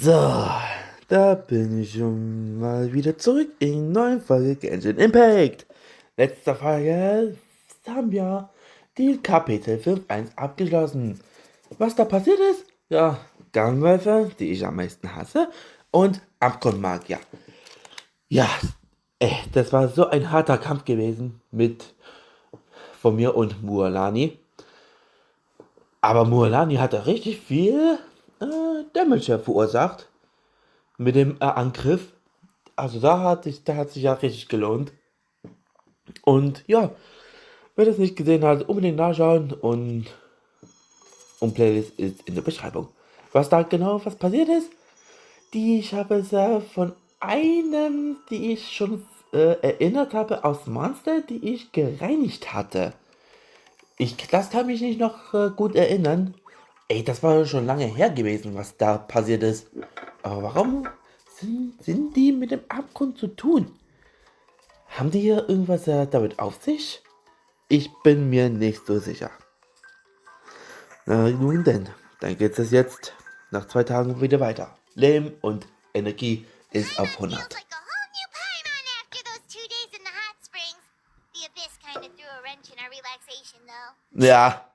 So, da bin ich schon mal wieder zurück in neuen Folge Genshin Impact. Letzte Folge haben wir die Kapitel 5.1 abgeschlossen. Was da passiert ist? Ja, Gangwölfe, die ich am meisten hasse, und Abgrundmagier. Ja, das war so ein harter Kampf gewesen von mir und Mualani. Aber Mualani hat da richtig viel Damage verursacht mit dem Angriff. Also da hat sich ja richtig gelohnt. Und ja, wer das nicht gesehen hat, unbedingt nachschauen und Playlist ist in der Beschreibung. Was passiert ist, ich habe es von einem, die ich schon erinnert habe aus Monster, die ich gereinigt hatte. Das kann mich nicht noch gut erinnern. Ey, das war schon lange her gewesen, was da passiert ist. Aber warum sind die mit dem Abgrund zu tun? Haben die hier irgendwas damit auf sich? Ich bin mir nicht so sicher. Na nun denn, dann geht es jetzt nach 2 Tagen wieder weiter. Leben und Energie ist auf 100. Ja,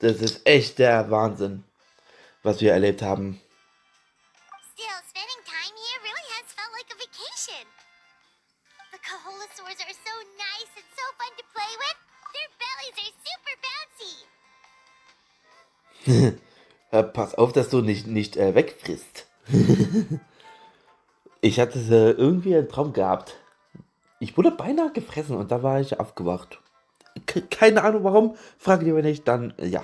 das ist echt der Wahnsinn, was wir erlebt haben. Pass auf, dass du nicht wegfrisst. Ich hatte irgendwie einen Traum gehabt. Ich wurde beinahe gefressen und da war ich aufgewacht. Keine Ahnung warum, frage lieber nicht, dann ja.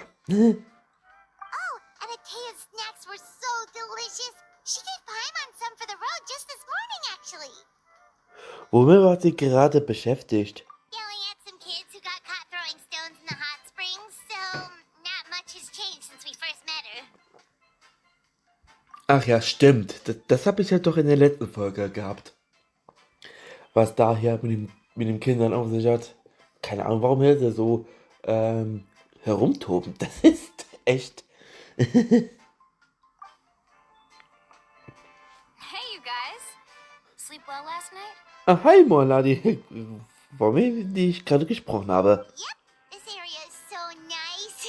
Womit war sie gerade beschäftigt? Ach ja, stimmt. Das habe ich ja doch in der letzten Folge gehabt. Was da hier mit den Kindern auf sich hat. Keine Ahnung, warum er so herumtoben. Das ist echt. Hey, you guys. Sleep well last night? Ah, hi, Moladi. Warum die ich gerade gesprochen habe. Yep, this area is so nice.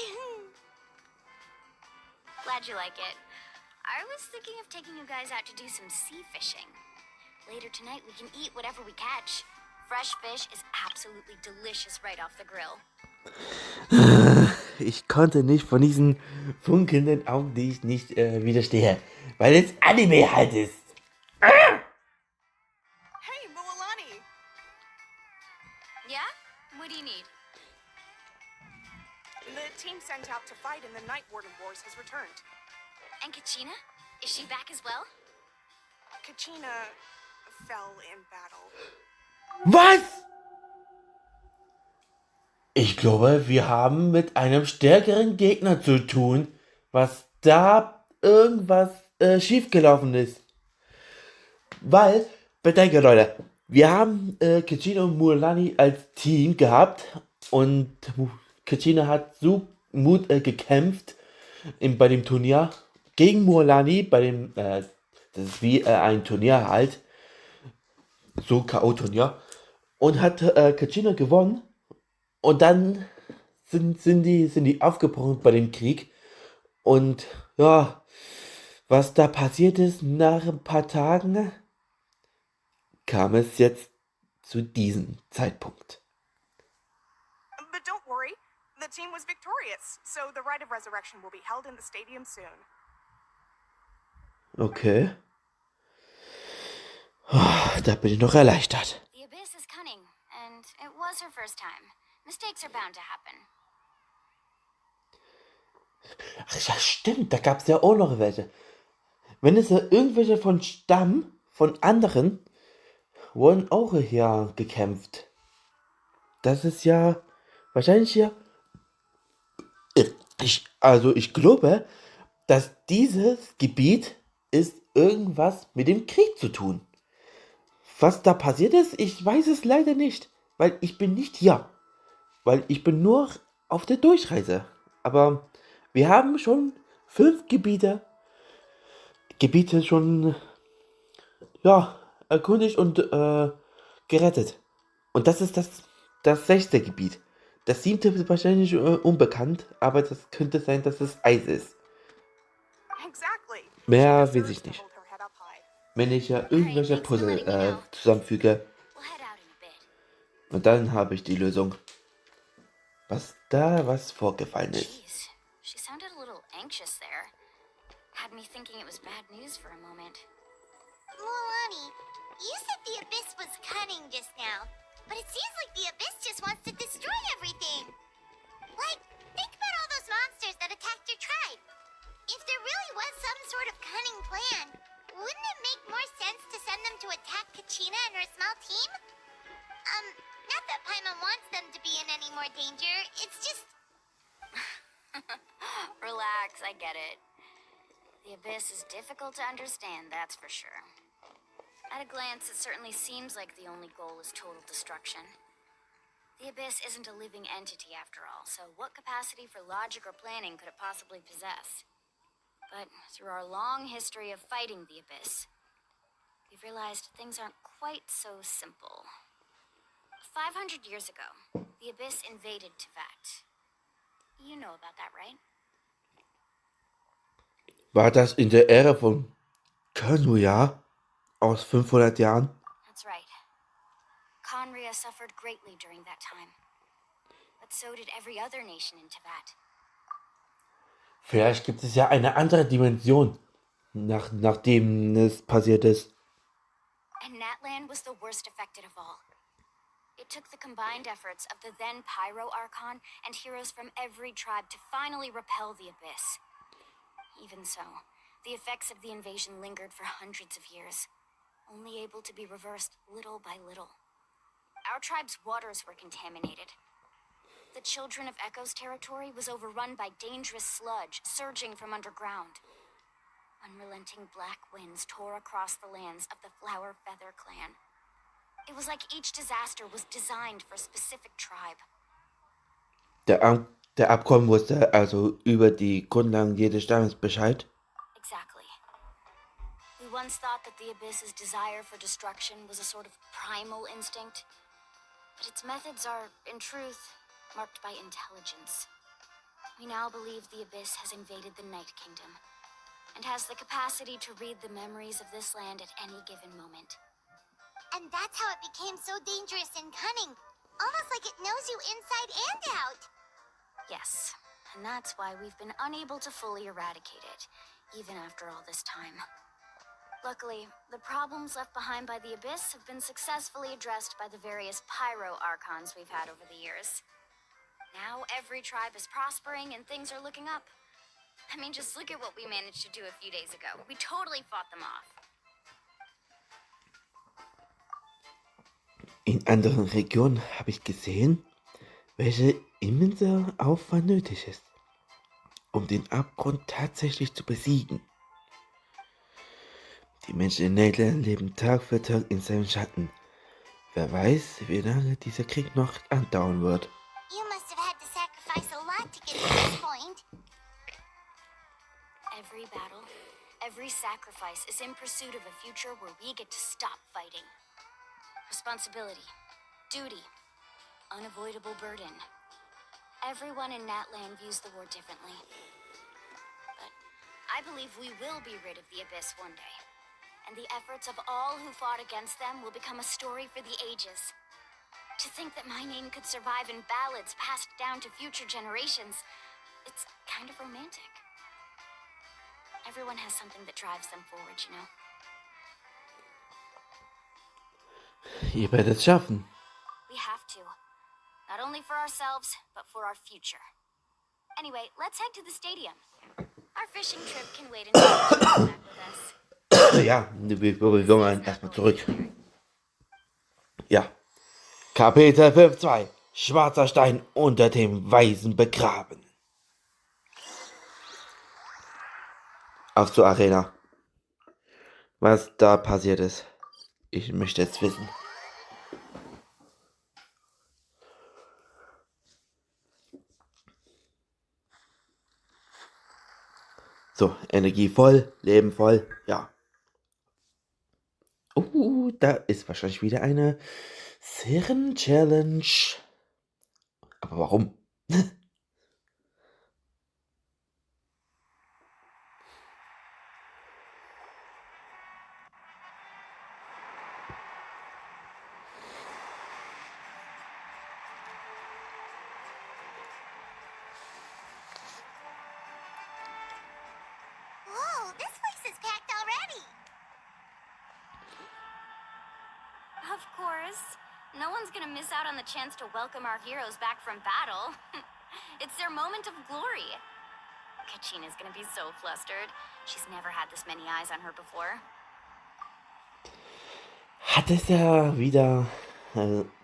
Glad you like it. I was thinking of taking you guys out to do some sea fishing. Later tonight we can eat whatever we catch. Fresh fish is absolutely delicious right off the grill. Ich konnte nicht von diesen funkelnden Augen, die ich nicht widerstehe, weil es Anime halt ist. Hey, Mualani! Yeah? What do you need? The team sent out to fight in the Night Warden Wars has returned. And Kachina? Is she back as well? Kachina fell in battle. Was? Ich glaube, wir haben mit einem stärkeren Gegner zu tun, was da irgendwas schiefgelaufen ist. Weil, bedenke Leute, wir haben Kachina und Mualani als Team gehabt und Kachina hat so Mut gekämpft bei dem Turnier gegen Mualani, das ist wie ein Turnier halt, so K.O.-Turnier, und hat Kachina gewonnen. Und dann sind die aufgebrochen bei dem Krieg. Und ja, was da passiert ist nach ein paar Tagen, kam es jetzt zu diesem Zeitpunkt. But don't worry, the team was victorious, so the rite of resurrection will be held in the stadium soon. Okay. Da bin ich noch erleichtert. The Abyss is cunning, and it was her first time. Mistakes are bound to happen. Ach ja, stimmt, da gab es ja auch noch welche. Wenn es ja irgendwelche von anderen, wurden auch hier gekämpft. Das ist ja wahrscheinlich ja. Ich glaube, dass dieses Gebiet ist irgendwas mit dem Krieg zu tun. Was da passiert ist, ich weiß es leider nicht, weil ich bin nicht hier. Weil ich bin nur auf der Durchreise. Aber wir haben schon 5 Gebiete Gebiete schon, ja, erkundigt und gerettet. Und das ist das 6. Gebiet. Das 7. ist wahrscheinlich unbekannt, aber das könnte sein, dass es Eis ist. Exactly. She Mehr weiß deserves ich to nicht. hold her head up high. Wenn ich ja Alright, irgendwelche thanks for Puzzle letting me know. zusammenfüge We'll head out in a bit. und dann habe ich die Lösung. Was vorgefallen ist. Jeez, she sounded a little anxious there. Had me thinking it was bad news for a moment. Milani, you said the Abyss was cunning just now, but it seems like the Abyss just wants to destroy everything. Like, think about all those monsters that attacked your tribe. If there really was some sort of cunning plan, wouldn't it make more sense to send them to attack Kachina and her small team? Not that Paimon wants them to be in any more danger, it's just... Relax, I get it. The Abyss is difficult to understand, that's for sure. At a glance, it certainly seems like the only goal is total destruction. The Abyss isn't a living entity after all, so what capacity for logic or planning could it possibly possess? But through our long history of fighting the Abyss, we've realized things aren't quite so simple. 500 years ago, the Abyss invaded Teyvat. You know about that, right? War das in der Ära von Kanuya aus 500 Jahren? That's right. Conria suffered greatly during that time. But so did every other nation in Teyvat. Vielleicht gibt es ja eine andere Dimension, nachdem es passiert ist. And Natlan was the worst affected of all. It took the combined efforts of the then Pyro Archon and heroes from every tribe to finally repel the Abyss. Even so, the effects of the invasion lingered for hundreds of years, only able to be reversed little by little. Our tribe's waters were contaminated. The Children of Echo's territory was overrun by dangerous sludge surging from underground. Unrelenting black winds tore across the lands of the Flower Feather clan. It was like each disaster was designed for a specific tribe. Der Abkommen wusste also über die Grundlagen jedes Stammes Bescheid. Exactly. We once thought that the Abyss's desire for destruction was a sort of primal instinct, but its methods are, in truth, marked by intelligence. We now believe the Abyss has invaded the Night Kingdom, and has the capacity to read the memories of this land at any given moment. And that's how it became so dangerous and cunning. Almost like it knows you inside and out. Yes, and that's why we've been unable to fully eradicate it, even after all this time. Luckily, the problems left behind by the Abyss have been successfully addressed by the various Pyro Archons we've had over the years. Now every tribe is prospering and things are looking up. I mean, just look at what we managed to do a few days ago. We totally fought them off. In anderen Regionen habe ich gesehen, welcher immenser Aufwand nötig ist, um den Abgrund tatsächlich zu besiegen. Die Menschen in Nederland leben Tag für Tag in seinem Schatten. Wer weiß, wie lange dieser Krieg noch andauern wird. You must have had to sacrifice a lot to get to this point. Every battle, every sacrifice is in pursuit of a future where we get to stop fighting. Responsibility, duty, unavoidable burden. Everyone in Natland views the war differently. But I believe we will be rid of the Abyss one day. And the efforts of all who fought against them will become a story for the ages. To think that my name could survive in ballads passed down to future generations, it's kind of romantic. Everyone has something that drives them forward, you know? Ihr werdet es schaffen. We have to. Not only for ourselves, but for our future. Anyway, let's head to the stadium. Our fishing trip can wait until you come back with us. Ja, wir gehen erstmal zurück. Ja. Kapitel 5.2 Schwarzer Stein unter dem weißen begraben. Auf zur Arena. Was da passiert ist. Ich möchte es wissen. So, Energie voll, Leben voll, ja. Da ist wahrscheinlich wieder eine Serien-Challenge. Aber warum? Whoa, this place is packed already. Of course. No one's gonna miss out on the chance to welcome our heroes back from battle. It's their moment of glory. Kachina's gonna be so flustered. She's never had this many eyes on her before. Hat es ja wieder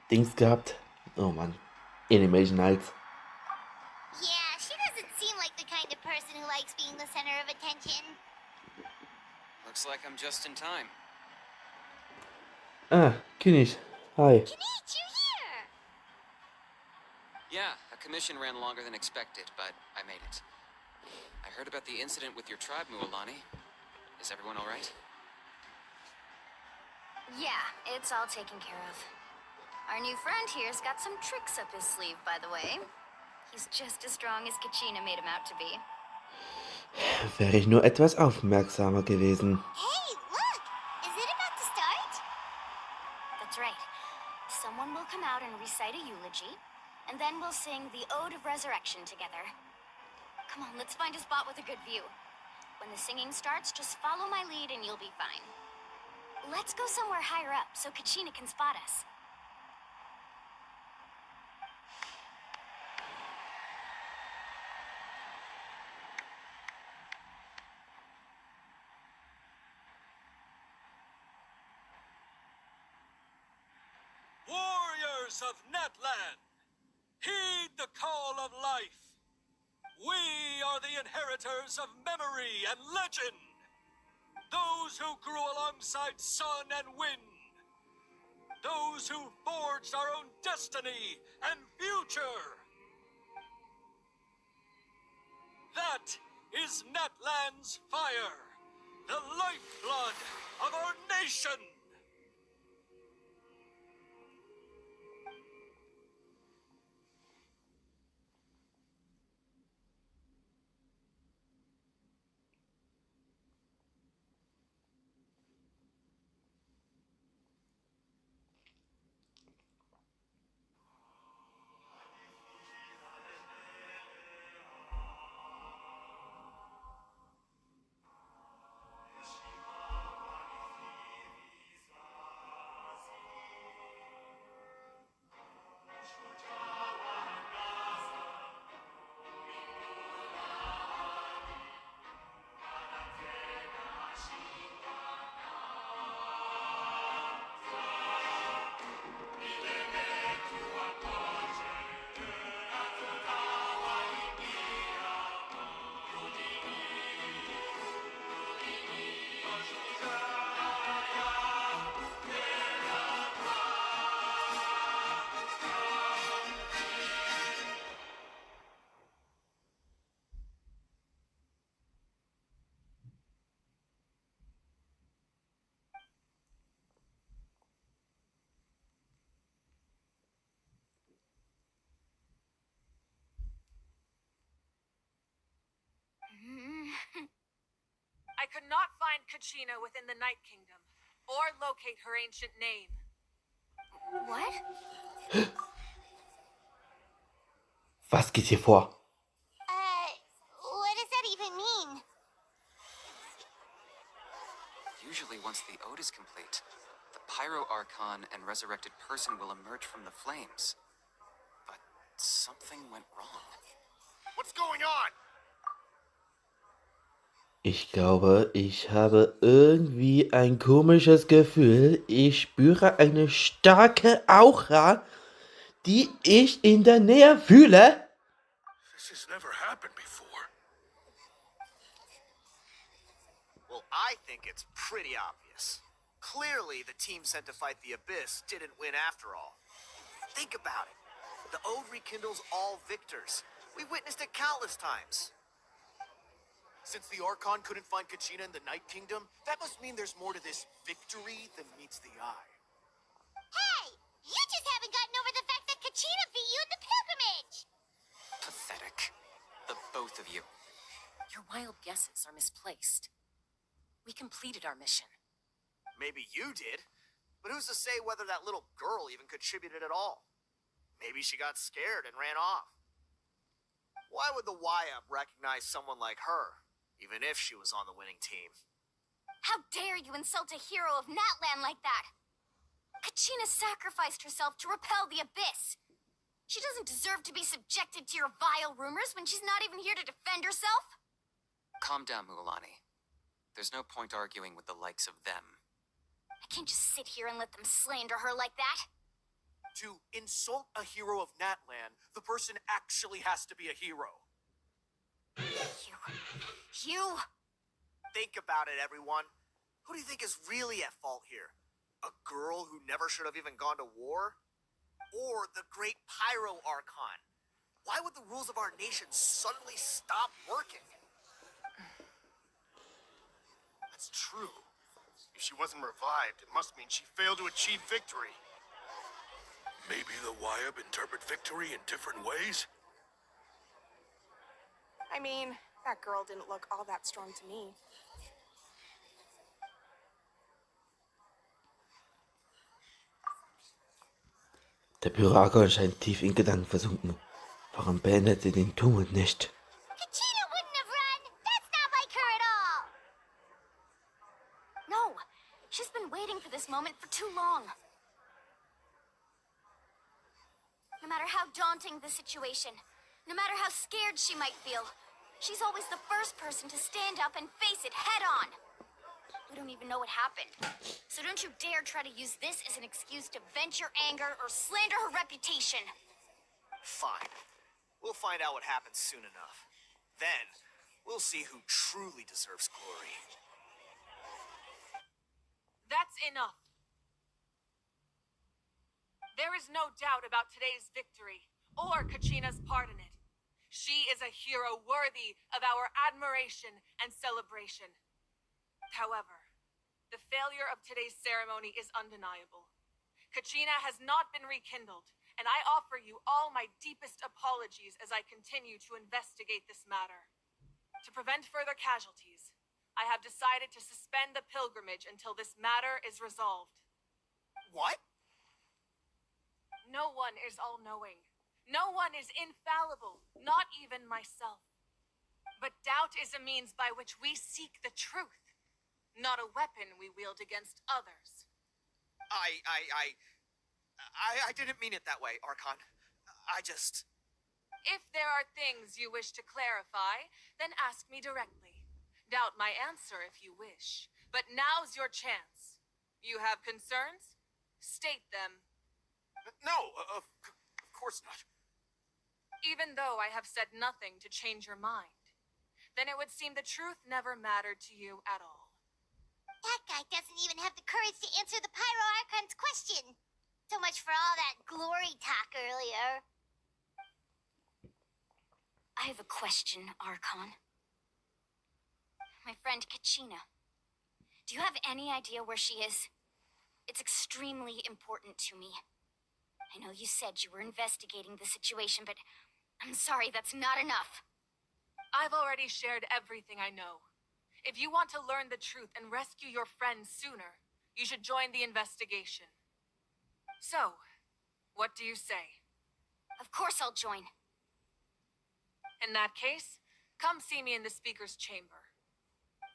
Dings gehabt. Oh Mann. Animation Nights. Yeah, she doesn't seem like the kind of person who likes being the center of attention. Looks like I'm just in time. König. Hi. Kinich, you're here! Yeah, a commission ran longer than expected, but I made it. I heard about the incident with your tribe, Mualani. Is everyone all right? Yeah, it's all taken care of. Our new friend here's got some tricks up his sleeve, by the way. He's just as strong as Kachina made him out to be. Wäre ich nur etwas aufmerksamer gewesen. Hey, look! Is it about to start? That's right. Someone will come out and recite a eulogy, and then we'll sing the Ode of Resurrection together. Come on, let's find a spot with a good view. When the singing starts, just follow my lead and you'll be fine. Let's go somewhere higher up so Kachina can spot us. Warriors of Natland, heed the call of life. We are the inheritors of memory and legend. Those who grew alongside sun and wind. Those who forged our own destiny and future. That is Natland's fire, the lifeblood of our nation. I could not find Kachina within the Night Kingdom, or locate her ancient name. What? Was geht hier vor? What does that even mean? Usually once the ode is complete, the Pyro Archon and resurrected person will emerge from the flames. But something went wrong. What's going on? Ich glaube, ich habe irgendwie ein komisches Gefühl. Ich spüre eine starke Aura, die ich in der Nähe fühle. This has never happened before. Well, I think it's pretty obvious. Clearly, the team sent to fight the Abyss didn't win after all. Think about it. The Ode rekindles all victors. We witnessed it countless times. Since the Archon couldn't find Kachina in the Night Kingdom, that must mean there's more to this victory than meets the eye. Hey! You just haven't gotten over the fact that Kachina beat you in the pilgrimage! Pathetic. The both of you. Your wild guesses are misplaced. We completed our mission. Maybe you did, but who's to say whether that little girl even contributed at all? Maybe she got scared and ran off. Why would the YUP recognize someone like her, even if she was on the winning team? How dare you insult a hero of Natlan like that? Kachina sacrificed herself to repel the abyss. She doesn't deserve to be subjected to your vile rumors when she's not even here to defend herself. Calm down, Mualani. There's no point arguing with the likes of them. I can't just sit here and let them slander her like that. To insult a hero of Natlan, the person actually has to be a hero. You... Think about it, everyone. Who do you think is really at fault here? A girl who never should have even gone to war? Or the great Pyro Archon? Why would the rules of our nation suddenly stop working? That's true. If she wasn't revived, it must mean she failed to achieve victory. Maybe the YUP interpret victory in different ways? I mean, that girl didn't look all that strong to me. Der Bürger scheint tief in Gedanken versunken. Warum beendet sie den Tumult nicht? Kachina wouldn't have run! That's not like her at all! No, she's been waiting for this moment for too long. No matter how daunting the situation, no matter how scared she might feel, she's always the first person to stand up and face it head on. We don't even know what happened. So don't you dare try to use this as an excuse to vent your anger or slander her reputation. Fine. We'll find out what happens soon enough. Then, we'll see who truly deserves glory. That's enough. There is no doubt about today's victory, or Kachina's part in it. She is a hero worthy of our admiration and celebration. However, the failure of today's ceremony is undeniable. Kachina has not been rekindled, and I offer you all my deepest apologies as I continue to investigate this matter. To prevent further casualties, I have decided to suspend the pilgrimage until this matter is resolved. What? No one is all-knowing. No one is infallible, not even myself. But doubt is a means by which we seek the truth, not a weapon we wield against others. I didn't mean it that way, Archon. If there are things you wish to clarify, then ask me directly. Doubt my answer if you wish. But now's your chance. You have concerns? State them. No, of course not. Even though I have said nothing to change your mind, then it would seem the truth never mattered to you at all. That guy doesn't even have the courage to answer the Pyro Archon's question. So much for all that glory talk earlier. I have a question, Archon. My friend Kachina. Do you have any idea where she is? It's extremely important to me. I know you said you were investigating the situation, but I'm sorry, that's not enough. I've already shared everything I know. If you want to learn the truth and rescue your friends sooner, you should join the investigation. So, what do you say? Of course I'll join. In that case, come see me in the speaker's chamber.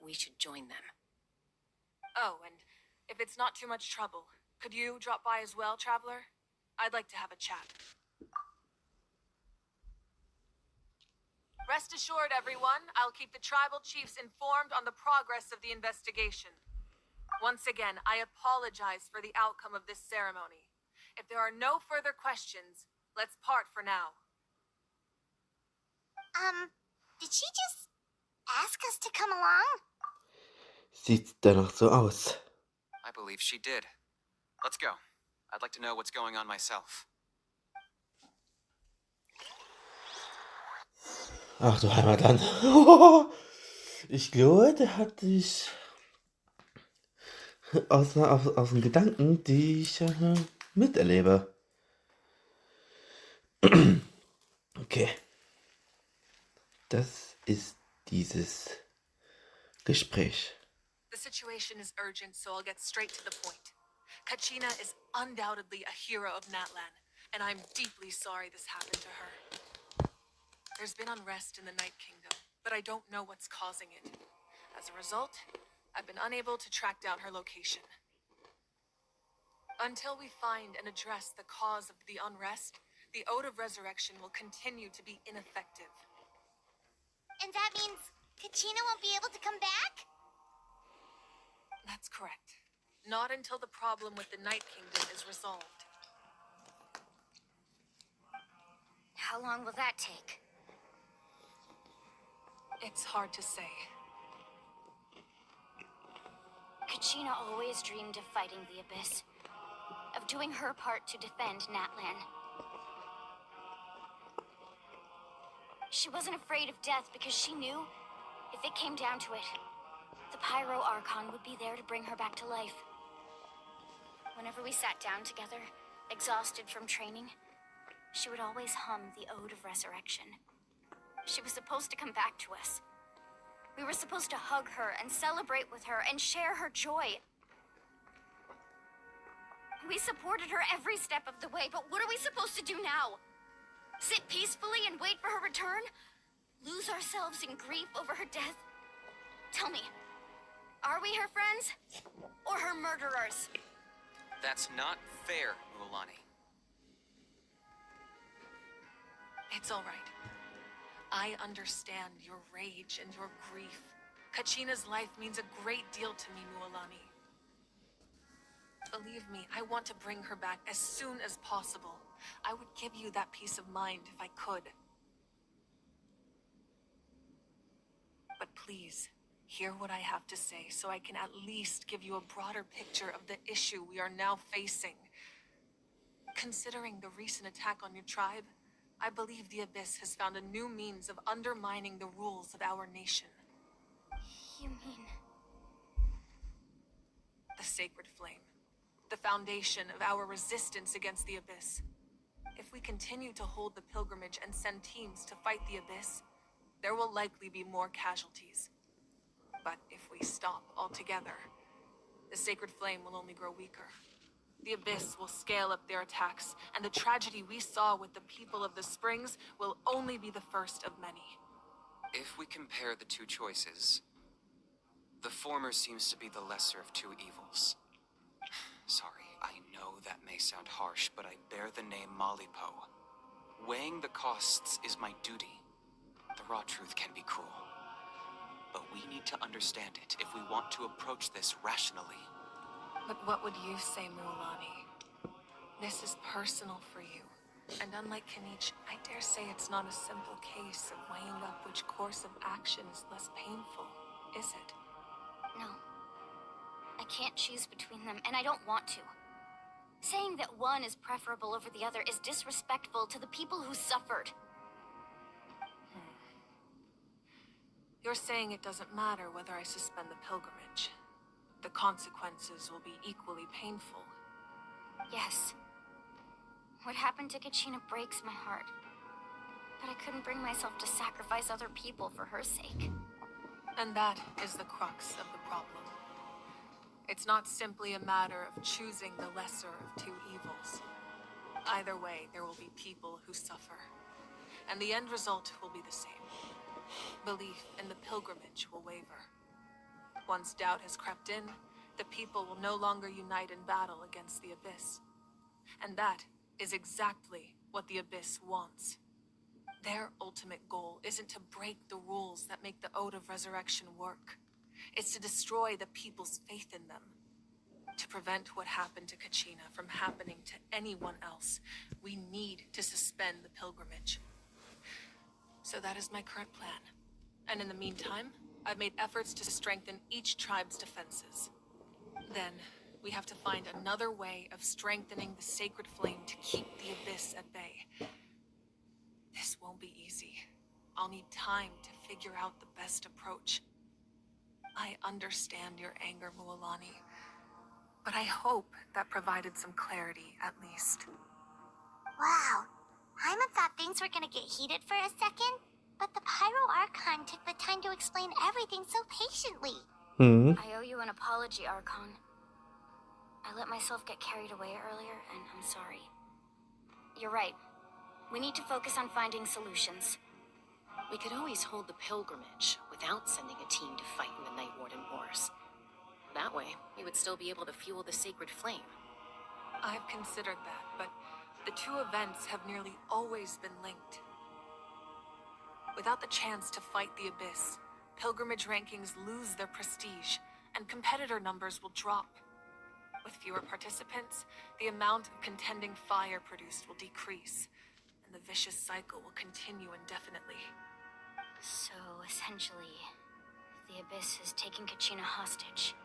We should join them. Oh, and if it's not too much trouble, could you drop by as well, Traveler? I'd like to have a chat. Rest assured, everyone, I'll keep the tribal chiefs informed on the progress of the investigation. Once again, I apologize for the outcome of this ceremony. If there are no further questions, let's part for now. Did she just ask us to come along? Sieht danach so aus. I believe she did. Let's go. I'd like to know what's going on myself. Ach du Heimatland. Ich glaube, der hat dich aus den Gedanken, die ich miterlebe. Okay, das ist dieses Gespräch. The situation is urgent, so I'll get straight to the point. Kachina is undoubtedly a hero of Natlan, and I'm deeply sorry this happened to her. There's been unrest in the Night Kingdom, but I don't know what's causing it. As a result, I've been unable to track down her location. Until we find and address the cause of the unrest, the Ode of Resurrection will continue to be ineffective. And that means Kachina won't be able to come back? That's correct. Not until the problem with the Night Kingdom is resolved. How long will that take? It's hard to say. Kachina always dreamed of fighting the Abyss, of doing her part to defend Natlan. She wasn't afraid of death because she knew, if it came down to it, the Pyro Archon would be there to bring her back to life. Whenever we sat down together, exhausted from training, she would always hum the Ode of Resurrection. She was supposed to come back to us. We were supposed to hug her and celebrate with her and share her joy. We supported her every step of the way, but what are we supposed to do now? Sit peacefully and wait for her return? Lose ourselves in grief over her death? Tell me, are we her friends or her murderers? That's not fair, Mualani. It's all right. I understand your rage and your grief. Kachina's life means a great deal to me, Mualani. Believe me, I want to bring her back as soon as possible. I would give you that peace of mind if I could. But please, hear what I have to say so I can at least give you a broader picture of the issue we are now facing. Considering the recent attack on your tribe, I believe the Abyss has found a new means of undermining the rules of our nation. You mean... The Sacred Flame. The foundation of our resistance against the Abyss. If we continue to hold the pilgrimage and send teams to fight the Abyss, there will likely be more casualties. But if we stop altogether, the Sacred Flame will only grow weaker. The Abyss will scale up their attacks, and the tragedy we saw with the people of the Springs will only be the first of many. If we compare the two choices, the former seems to be the lesser of two evils. Sorry, I know that may sound harsh, but I bear the name Malipo. Weighing the costs is my duty. The raw truth can be cruel. But we need to understand it if we want to approach this rationally. But what would you say, Mualani? This is personal for you. And unlike Kanich, I dare say it's not a simple case of weighing up which course of action is less painful, is it? No. I can't choose between them, and I don't want to. Saying that one is preferable over the other is disrespectful to the people who suffered. You're saying it doesn't matter whether I suspend the pilgrimage. The consequences will be equally painful. Yes. What happened to Kachina breaks my heart. But I couldn't bring myself to sacrifice other people for her sake. And that is the crux of the problem. It's not simply a matter of choosing the lesser of two evils. Either way, there will be people who suffer. And the end result will be the same. Belief in the pilgrimage will waver. Once doubt has crept in, the people will no longer unite in battle against the Abyss. And that is exactly what the Abyss wants. Their ultimate goal isn't to break the rules that make the Ode of Resurrection work. It's to destroy the people's faith in them. To prevent what happened to Kachina from happening to anyone else, we need to suspend the pilgrimage. So that is my current plan. And in the meantime, I've made efforts to strengthen each tribe's defenses. Then, we have to find another way of strengthening the Sacred Flame to keep the Abyss at bay. This won't be easy. I'll need time to figure out the best approach. I understand your anger, Mualani, but I hope that provided some clarity, at least. Wow. Paimon thought things were gonna get heated for a second, but the Pyro Archon took the time to explain everything so patiently. I owe you an apology, Archon. I let myself get carried away earlier, and I'm sorry. You're right. We need to focus on finding solutions. We could always hold the pilgrimage without sending a team to fight in the Night Warden Wars. That way, we would still be able to fuel the sacred flame. I've considered that, but the two events have nearly always been linked. Without the chance to fight the Abyss, pilgrimage rankings lose their prestige, and competitor numbers will drop. With fewer participants, the amount of contending fire produced will decrease, and the vicious cycle will continue indefinitely. So, essentially, the Abyss is taking Kachina hostage.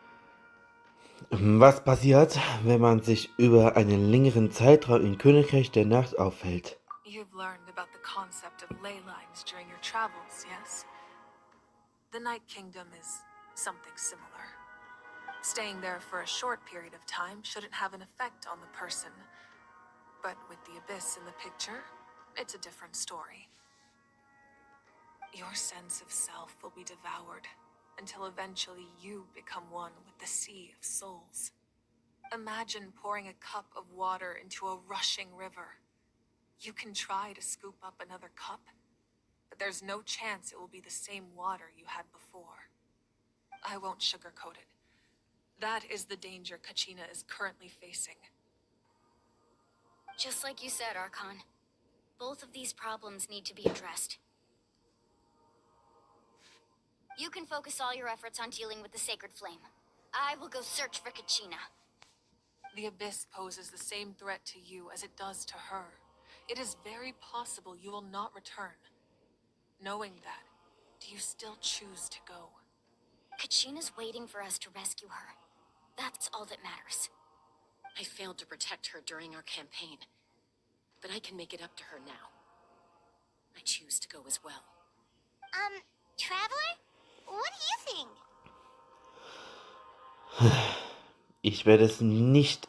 Was passiert, wenn man sich über einen längeren Zeitraum im Königreich der Nacht aufhält? You've learned about the concept of ley lines during your travels, yes? The Night Kingdom is something similar. Staying there for a short period of time shouldn't have an effect on the person. But with the Abyss in the picture, it's a different story. Your sense of self will be devoured until eventually you become one with the Sea of Souls. Imagine pouring a cup of water into a rushing river. You can try to scoop up another cup, but there's no chance it will be the same water you had before. I won't sugarcoat it. That is the danger Kachina is currently facing. Just like you said, Archon. Both of these problems need to be addressed. You can focus all your efforts on dealing with the Sacred Flame. I will go search for Kachina. The Abyss poses the same threat to you as it does to her. It is very possible you will not return. Knowing that, do you still choose to go? Kachina's waiting for us to rescue her. That's all that matters. I failed to protect her during our campaign, but I can make it up to her now. I choose to go as well. Traveler? What do you think? Ich werde es nicht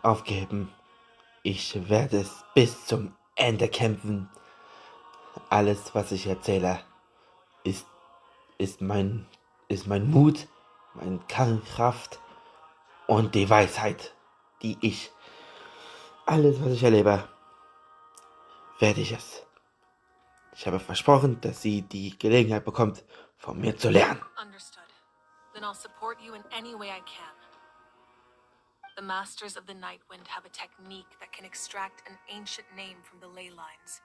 aufgeben. Ich werde es bis zum Ende kämpfen. Alles, was ich erzähle, ist mein Mut, meine Kraft und die Weisheit, die ich, alles, was ich erlebe, werde ich es. Ich habe versprochen, dass sie die Gelegenheit bekommt, von mir zu lernen. Understood. Then I'll support you in any way I can. The Masters of the Nightwind have a technique that can extract an ancient name from the ley lines.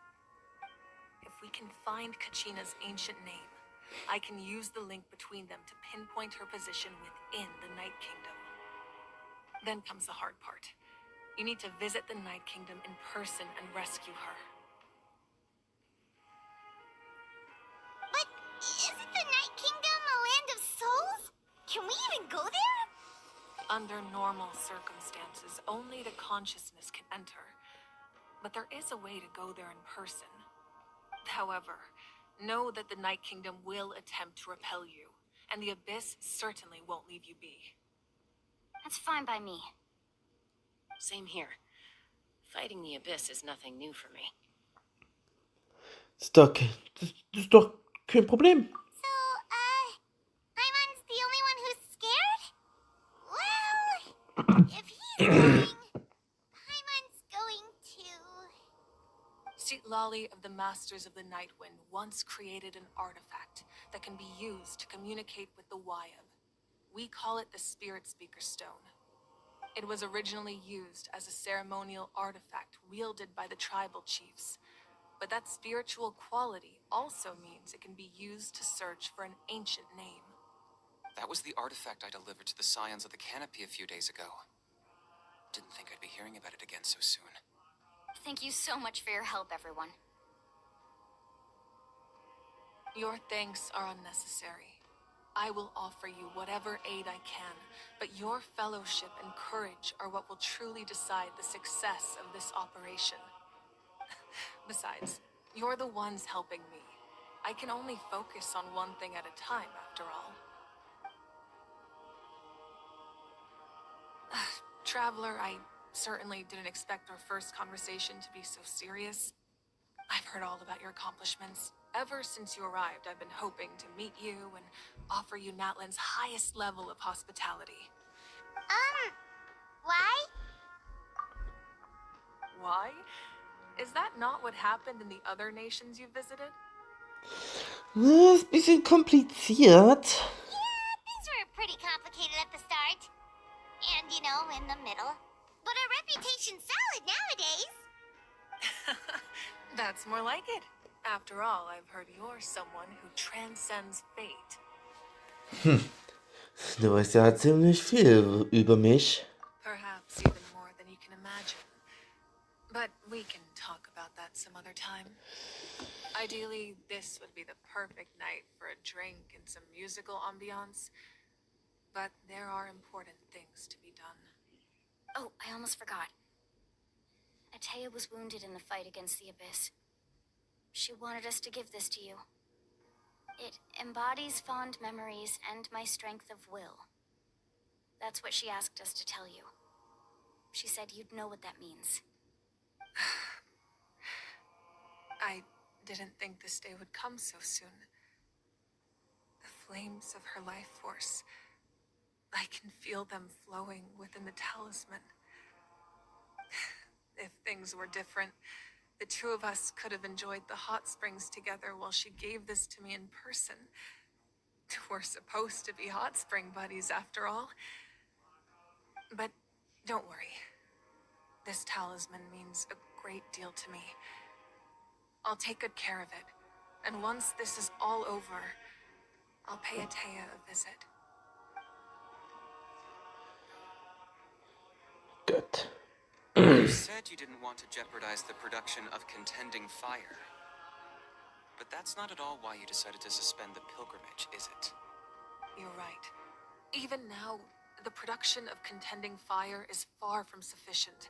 If we can find Kachina's ancient name, I can use the link between them to pinpoint her position within the Night Kingdom. Then comes the hard part. You need to visit the Night Kingdom in person and rescue her. But isn't the Night Kingdom a land of souls? Can we even go there? Under normal circumstances, only the consciousness can enter. But there is a way to go there in person. However, know that the Night Kingdom will attempt to repel you, and the Abyss certainly won't leave you be. That's fine by me. Same here. Fighting the Abyss is nothing new for me. Das ist doch kein Problem. So, Paimon's the only one who's scared? Well, if he's going, Paimon's going too. Lali of the Masters of the Nightwind once created an artifact that can be used to communicate with the Wyab. We call it the Spirit Speaker Stone. It was originally used as a ceremonial artifact wielded by the tribal chiefs, but that spiritual quality also means it can be used to search for an ancient name. That was the artifact I delivered to the Scions of the Canopy a few days ago. Didn't think I'd be hearing about it again so soon. Thank you so much for your help, everyone. Your thanks are unnecessary. I will offer you whatever aid I can, but your fellowship and courage are what will truly decide the success of this operation. Besides, you're the ones helping me. I can only focus on one thing at a time, after all. Traveler, I certainly didn't expect our first conversation to be so serious. I've heard all about your accomplishments. Ever since you arrived, I've been hoping to meet you and offer you Natlan's highest level of hospitality. Why? Why? Is that not what happened in the other nations you visited? Das ist ein bisschen kompliziert. Yeah, things were pretty complicated at the start. And, you know, in the middle. But our reputation's solid nowadays. That's more like it. After all, I've heard you're someone who transcends fate. Du weißt ja ziemlich viel über mich. Perhaps even more than you can imagine. But we can talk about that some other time. Ideally, this would be the perfect night for a drink and some musical ambiance. But there are important things to be done. Oh, I almost forgot. Atea was wounded in the fight against the Abyss. She wanted us to give this to you. It embodies fond memories and my strength of will. That's what she asked us to tell you. She said you'd know what that means. I didn't think this day would come so soon. The flames of her life force. I can feel them flowing within the talisman. If things were different, the two of us could have enjoyed the hot springs together while she gave this to me in person. We're supposed to be hot spring buddies after all. But don't worry. This talisman means a great deal to me. I'll take good care of it. And once this is all over, I'll pay Atea a visit. Gut. You said you didn't want to jeopardize the production of contending fire. But that's not at all why you decided to suspend the pilgrimage, is it? You're right. Even now, the production of contending fire is far from sufficient.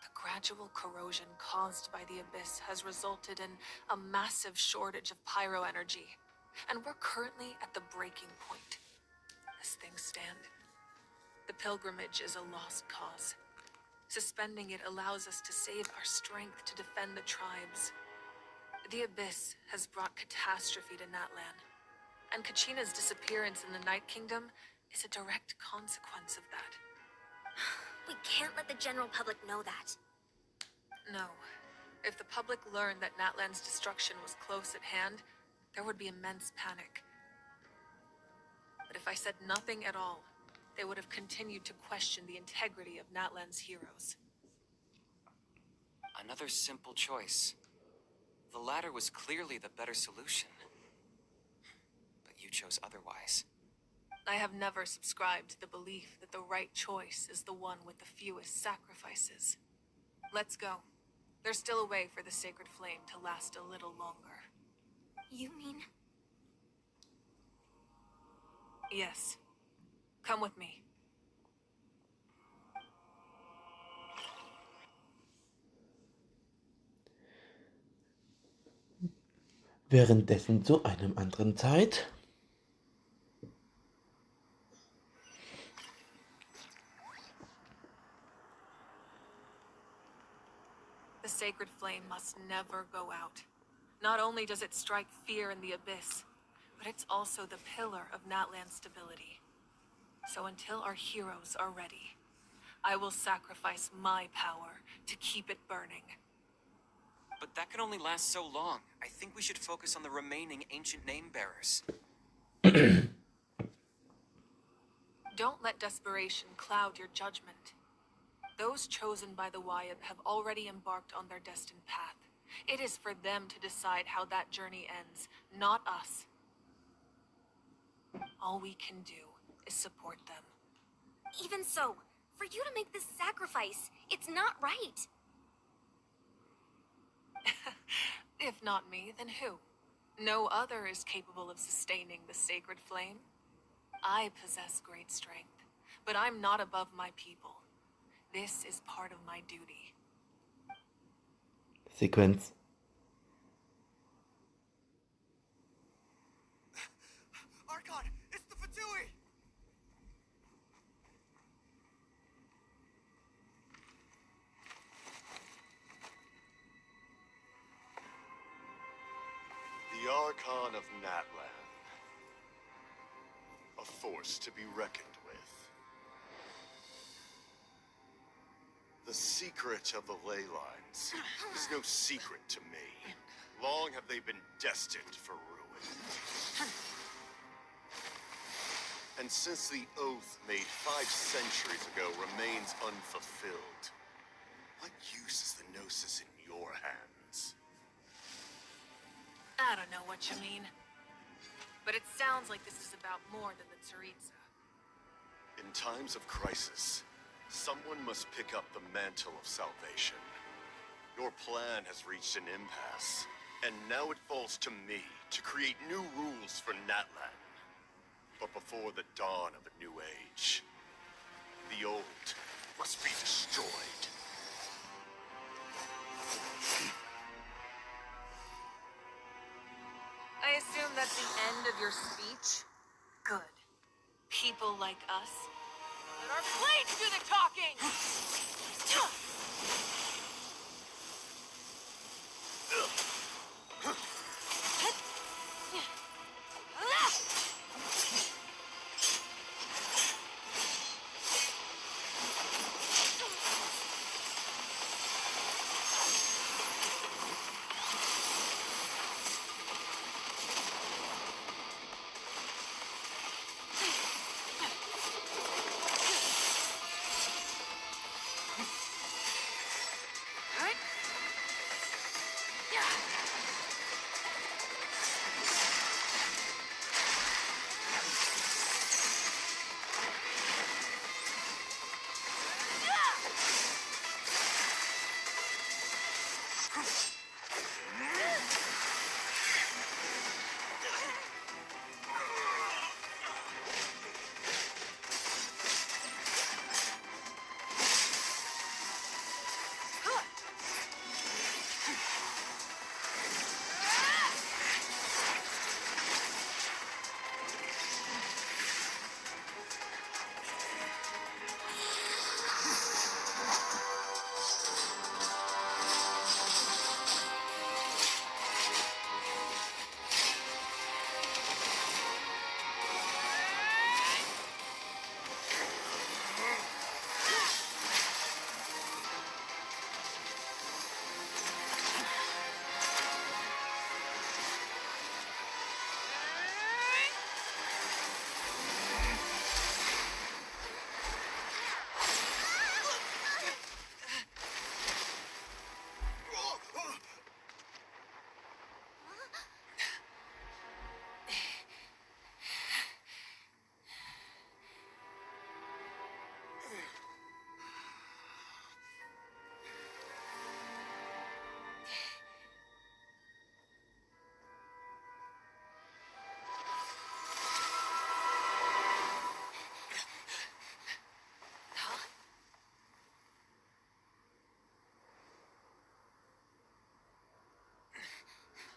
The gradual corrosion caused by the Abyss has resulted in a massive shortage of pyro energy, and we're currently at the breaking point. As things stand, the pilgrimage is a lost cause. Suspending it allows us to save our strength to defend the tribes. The Abyss has brought catastrophe to Natlan, and Kachina's disappearance in the Night Kingdom is a direct consequence of that. We can't let the general public know that. No. If the public learned that Natlan's destruction was close at hand, there would be immense panic. But if I said nothing at all, they would have continued to question the integrity of Natlan's heroes. Another simple choice. The latter was clearly the better solution. But you chose otherwise. I have never subscribed to the belief that the right choice is the one with the fewest sacrifices. Let's go. There's still a way for the sacred flame to last a little longer. You mean? Yes. Come with me. Währenddessen zu einem anderen Zeit. The sacred flame must never go out. Not only does it strike fear in the Abyss, but it's also the pillar of Natlan's stability. So until our heroes are ready, I will sacrifice my power to keep it burning. But that can only last so long. I think we should focus on the remaining ancient name bearers. Don't let desperation cloud your judgment. Those chosen by the Wyab have already embarked on their destined path. It is for them to decide how that journey ends, not us. All we can do is support them. Even so, for you to make this sacrifice, it's not right. If not me, then who? No other is capable of sustaining the sacred flame. I possess great strength, but I'm not above my people. This is part of my duty. Sequenz. Archon, it's the Fatui! force to be reckoned with. The secret of the ley lines is no secret to me. Long have they been destined for ruin. And since the oath made 5 centuries ago remains unfulfilled, what use is the Gnosis in your hands? I don't know what you mean. But it sounds like this is about more than the Tsaritsa. In times of crisis, someone must pick up the mantle of salvation. Your plan has reached an impasse, and now it falls to me to create new rules for Natlan. But before the dawn of a new age, the old must be destroyed. I assume that's the end of your speech? Good. People like us. Let our blades do the talking!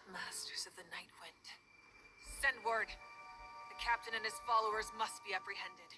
Masters of the Night Wind. Send word. The captain and his followers must be apprehended.